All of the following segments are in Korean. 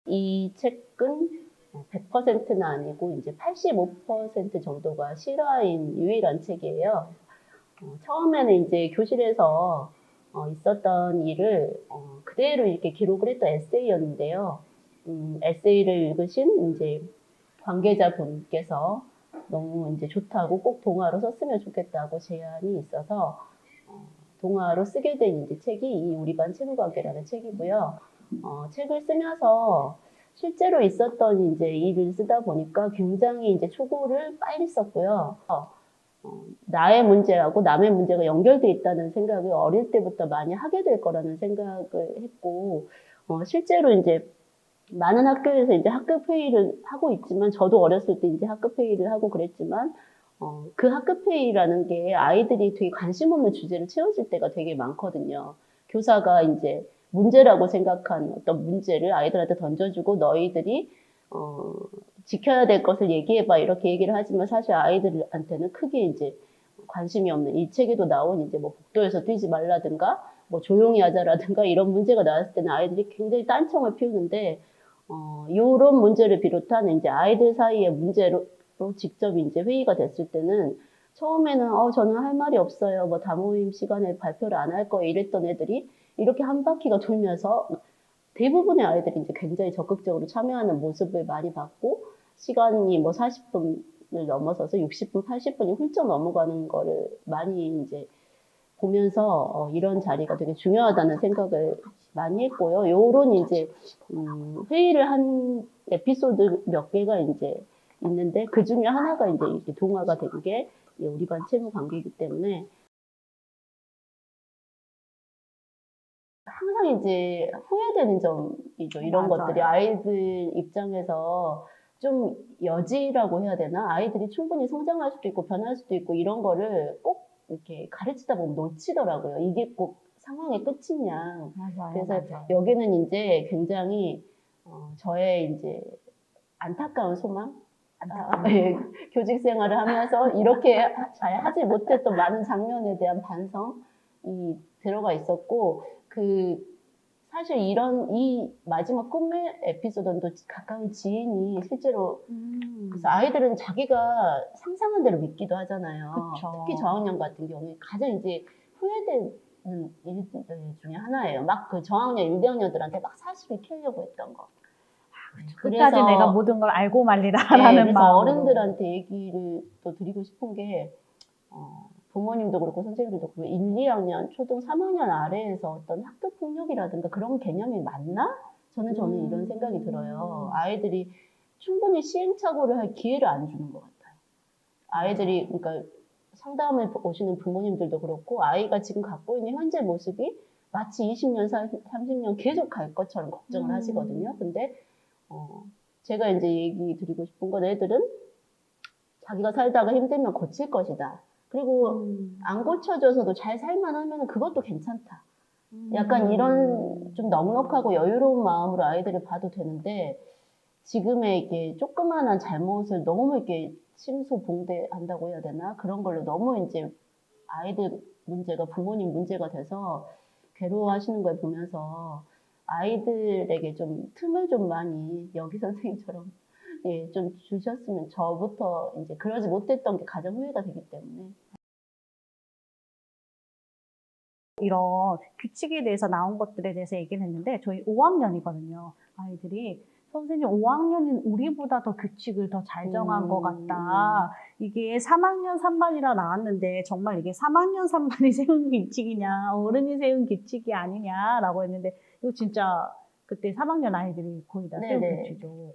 이 책은 100%는 아니고 이제 85% 정도가 실화인 유일한 책이에요. 처음에는 이제 교실에서 있었던 일을 그대로 이렇게 기록을 했던 에세이였는데요. 에세이를 읽으신 이제 관계자분께서 너무 이제 좋다고 꼭 동화로 썼으면 좋겠다고 제안이 있어서 동화로 쓰게 된 이제 책이 이 우리 반 친구관계라는 책이고요. 책을 쓰면서 실제로 있었던 이제 일을 쓰다 보니까 굉장히 이제 초고를 빨리 썼고요. 나의 문제하고 남의 문제가 연결돼 있다는 생각을 어릴 때부터 많이 하게 될 거라는 생각을 했고, 실제로 이제 많은 학교에서 이제 학급 회의를 하고 있지만, 저도 어렸을 때 이제 학급 회의를 하고 그랬지만, 그 학급 회의라는 게 아이들이 되게 관심 없는 주제를 채워질 때가 되게 많거든요. 교사가 이제 문제라고 생각한 어떤 문제를 아이들한테 던져주고 너희들이 지켜야 될 것을 얘기해봐 이렇게 얘기를 하지만 사실 아이들한테는 크게 이제 관심이 없는 이 책에도 나온 이제 뭐 복도에서 뛰지 말라든가 뭐 조용히 하자라든가 이런 문제가 나왔을 때는 아이들이 굉장히 딴청을 피우는데 이런 문제를 비롯한 이제 아이들 사이의 문제로 직접 이제 회의가 됐을 때는 처음에는 저는 할 말이 없어요. 뭐 다모임 시간에 발표를 안 할 거예요. 이랬던 애들이 이렇게 한 바퀴가 돌면서 대부분의 아이들이 이제 굉장히 적극적으로 참여하는 모습을 많이 봤고 시간이 뭐 40분을 넘어서서 60분, 80분이 훌쩍 넘어가는 거를 많이 이제 보면서 이런 자리가 되게 중요하다는 생각을 많이 했고요. 요런 이제 회의를 한 에피소드 몇 개가 이제 있는데 그 중에 하나가 이제 이렇게 동화가 된 게 우리 반 채무 관계이기 때문에 항상 이제 후회되는 점이죠. 이런 맞아요. 것들이 아이들 입장에서 좀 여지라고 해야 되나? 아이들이 충분히 성장할 수도 있고 변할 수도 있고 이런 거를 꼭 이렇게 가르치다 보면 놓치더라고요. 이게 꼭 상황의 끝이냐. 맞아요, 그래서 맞아요. 여기는 이제 굉장히 저의 이제 안타까운 소망? 예, 교직 생활을 하면서 이렇게 잘 하지 못했던 많은 장면에 대한 반성이 들어가 있었고, 사실 이 마지막 꿈의 에피소드는 또 가까운 지인이 실제로, 그래서 아이들은 자기가 상상한 대로 믿기도 하잖아요. 그쵸. 특히 저학년 같은 경우에 가장 이제 후회되는 일들 중에 하나예요. 막 그 저학년 1, 2학년들한테 막 사실을 캐려고 했던 거. 끝까지 그래서 내가 모든 걸 알고 네, 말리라라는 그래서 마음으로. 어른들한테 얘기를 또 드리고 싶은 게, 부모님도 그렇고 선생님들도 그렇고 1, 2학년, 초등 3학년 아래에서 어떤 학교 폭력이라든가 그런 개념이 맞나? 저는 이런 생각이 들어요. 아이들이 충분히 시행착오를 할 기회를 안 주는 것 같아요. 아이들이, 그러니까 상담을 오시는 부모님들도 그렇고 아이가 지금 갖고 있는 현재 모습이 마치 20년, 30년 계속 갈 것처럼 걱정을 하시거든요. 근데 제가 이제 얘기 드리고 싶은 건 애들은 자기가 살다가 힘들면 고칠 것이다. 그리고 안 고쳐져서도 잘 살만 하면 그것도 괜찮다. 약간 이런 좀 넉넉하고 여유로운 마음으로 아이들을 봐도 되는데 지금의 이게 조그마한 잘못을 너무 이렇게 심소봉대한다고 해야 되나? 그런 걸로 너무 이제 아이들 문제가 부모님 문제가 돼서 괴로워하시는 걸 보면서 아이들에게 좀 틈을 좀 많이 여기 선생님처럼 예, 좀 주셨으면 저부터 이제 그러지 못했던 게 가장 후회가 되기 때문에. 이런 규칙에 대해서 나온 것들에 대해서 얘기를 했는데 저희 5학년이거든요. 아이들이 선생님 5학년인 우리보다 더 규칙을 더 잘 정한 것 같다. 이게 3학년 3반이라 나왔는데 정말 이게 3학년 3반이 세운 규칙이냐 어른이 세운 규칙이 아니냐라고 했는데 이거 진짜 그때 3학년 아이들이 거의 다 세운 네네. 규칙이죠.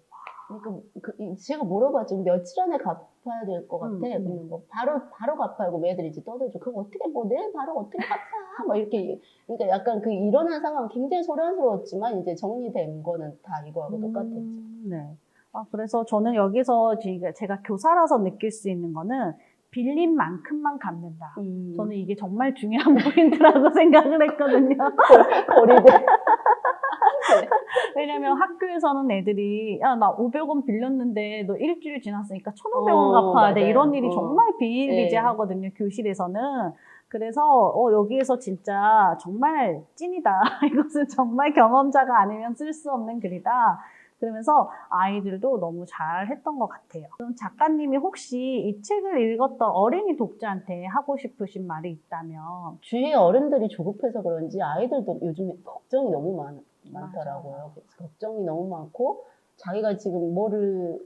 그러니까 제가 물어봤죠. 며칠 안에 갚아야 될 것 같아. 그러면 뭐 바로 갚아요. 그럼 애들이 이제 떠들죠. 그럼 어떻게 뭐 내일 바로 어떻게 갚아? 막 이렇게 그러니까 약간 그 일어난 상황 굉장히 소란스러웠지만 이제 정리된 거는 다 이거하고 똑같았죠. 네. 그래서 저는 여기서 제가 교사라서 느낄 수 있는 거는 빌린 만큼만 갚는다. 저는 이게 정말 중요한 포인트라고 생각을 했거든요. 거리들. 왜냐면 학교에서는 애들이 야, 나 500원 빌렸는데 너 일주일 지났으니까 1,500원 갚아야 돼. 맞아요. 이런 일이 정말 비일비재하거든요. 교실에서는. 그래서 여기에서 진짜 정말 찐이다. 이것은 정말 경험자가 아니면 쓸 수 없는 글이다. 그러면서 아이들도 너무 잘했던 것 같아요. 그럼 작가님이 혹시 이 책을 읽었던 어린이 독자한테 하고 싶으신 말이 있다면? 주위에 어른들이 조급해서 그런지 아이들도 요즘에 걱정이 너무 많더라고요. 그래서 걱정이 너무 많고 자기가 지금 뭐를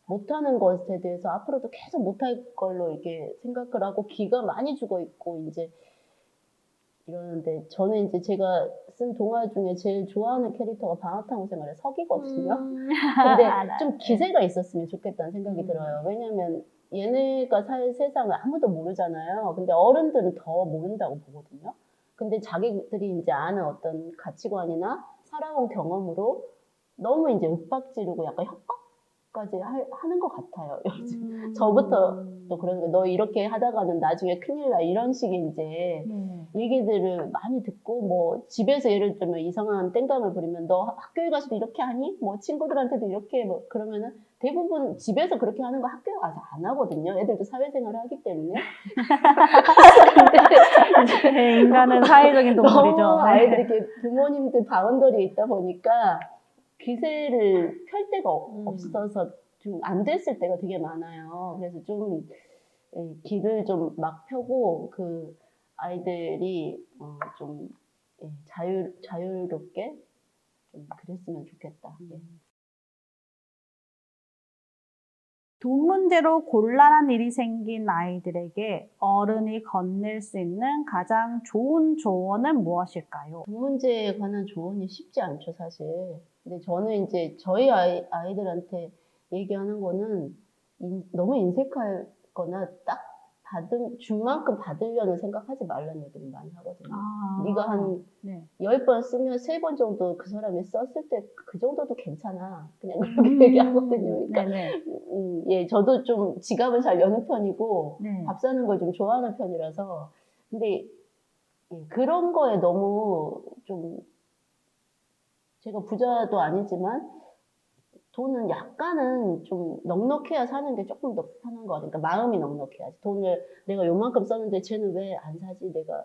못하는 것에 대해서 앞으로도 계속 못할 걸로 이렇게 생각을 하고 기가 많이 죽어 있고 이제 이러는데 저는 이제 제가 쓴 동화 중에 제일 좋아하는 캐릭터가 방학탐구생활의 석이거든요. 근데 좀 기세가 있었으면 좋겠다는 생각이 들어요. 왜냐면 얘네가 살 세상을 아무도 모르잖아요. 근데 어른들은 더 모른다고 보거든요. 근데 자기들이 이제 아는 어떤 가치관이나 살아온 경험으로 너무 이제 윽박지르고 약간 협박까지 하는 것 같아요. 저부터 또 그런 거, 너 이렇게 하다가는 나중에 큰일 나 이런 식의 이제 얘기들을 많이 듣고 뭐 집에서 예를 들면 이상한 땡깡을 부리면 너 학교에 가서도 이렇게 하니? 뭐 친구들한테도 이렇게 뭐 그러면은 대부분 집에서 그렇게 하는 거 학교에 가서 안 하거든요. 애들도 사회생활을 하기 때문에. 네, 인간은 사회적인 동물이죠. 너무 아이들이 이렇게 부모님들 바운더리에 있다 보니까 기세를 펼 데가 없어서 좀 안 됐을 때가 되게 많아요. 그래서 좀 길을 좀 막 펴고 그 아이들이 좀 자유롭게 좀 그랬으면 좋겠다. 예. 돈 문제로 곤란한 일이 생긴 아이들에게 어른이 건넬 수 있는 가장 좋은 조언은 무엇일까요? 돈 문제에 관한 조언이 쉽지 않죠, 사실. 근데 저는 이제 저희 아이들한테 얘기하는 거는 너무 인색하거나 딱 준 만큼 받으려는 생각하지 말라는 얘기를 많이 하거든요. 네가 한 10번 쓰면 3번 정도 그 사람이 썼을 때 그 정도도 괜찮아. 그냥 그렇게 얘기하거든요. 그러니까 예, 저도 좀 지갑을 잘 여는 편이고 밥 사는 걸 좀 좋아하는 편이라서 근데 예, 그런 거에 너무 좀 제가 부자도 아니지만 돈은 약간은 좀 넉넉해야 사는 게 조금 더 편한 것 같아요. 그러니까 마음이 넉넉해야지. 돈을 내가 요만큼 썼는데 쟤는 왜 안 사지? 내가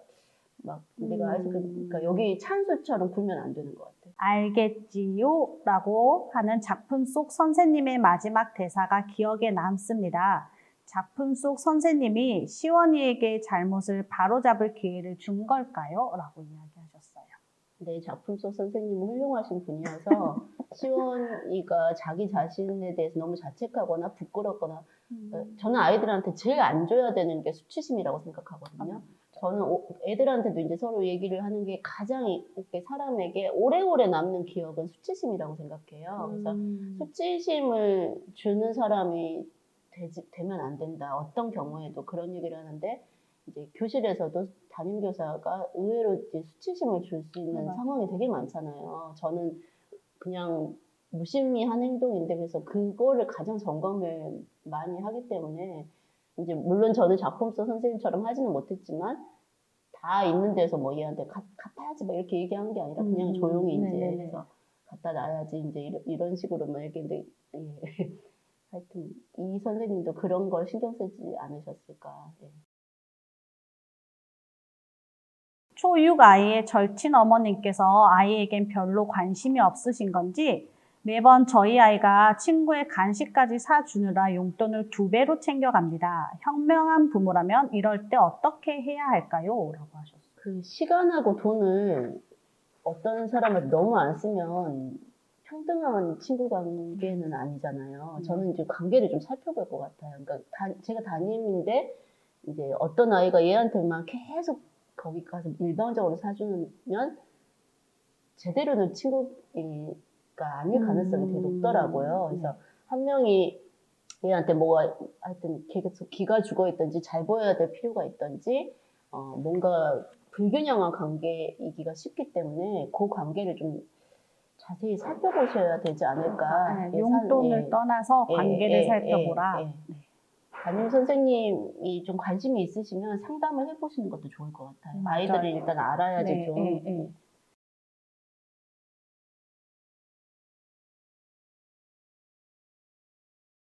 아이스크림, 그러니까 여기 찬수처럼 굴면 안 되는 것 같아요. 알겠지요? 라고 하는 작품 속 선생님의 마지막 대사가 기억에 남습니다. 작품 속 선생님이 시원이에게 잘못을 바로잡을 기회를 준 걸까요? 라고 이야기하셨어요. 네, 작품 속 선생님은 훌륭하신 분이어서 시원이가 자기 자신에 대해서 너무 자책하거나 부끄럽거나 저는 아이들한테 제일 안 줘야 되는 게 수치심이라고 생각하거든요. 저는 애들한테도 이제 서로 얘기를 하는 게 가장 이렇게 사람에게 오래오래 남는 기억은 수치심이라고 생각해요. 그래서 수치심을 주는 사람이 되면 안 된다. 어떤 경우에도 그런 얘기를 하는데 이제 교실에서도 담임교사가 의외로 이제 수치심을 줄 수 있는 상황이 되게 많잖아요. 저는 그냥 무심히한 행동인데 그래서 그거를 가장 점검을 많이 하기 때문에 이제 물론 저는 작품 속 선생님처럼 하지는 못했지만 다 있는 데서 뭐 얘한테 갚아야지 뭐 이렇게 얘기한 게 아니라 그냥 조용히 이제 해서 갖다 놔야지 이제 이런 식으로 막 이렇게 근데 예. 하여튼 이 선생님도 그런 걸 신경 쓰지 않으셨을까. 예. 초6 아이의 절친 어머님께서 아이에겐 별로 관심이 없으신 건지 매번 저희 아이가 친구의 간식까지 사주느라 용돈을 2배로 챙겨갑니다. 현명한 부모라면 이럴 때 어떻게 해야 할까요? 라고 하셨어요. 그 시간하고 돈을 어떤 사람을 너무 안 쓰면 평등한 친구 관계는 아니잖아요. 저는 이제 관계를 좀 살펴볼 것 같아요. 그러니까 제가 담임인데 이제 어떤 아이가 얘한테만 계속 거기 가서 일방적으로 사주면 제대로 된 친구가 아닐 가능성이 되게 높더라고요. 그래서 한 명이 얘한테 뭐가 하여튼 계속 기가 죽어 있든지 잘 보여야 될 필요가 있든지 뭔가 불균형한 관계이기가 쉽기 때문에 그 관계를 좀 자세히 살펴보셔야 되지 않을까. 용돈을 떠나서 관계를 살펴보라. 담임 선생님이 좀 관심이 있으시면 상담을 해보시는 것도 좋을 것 같아요. 아이들을 일단 알아야지 좀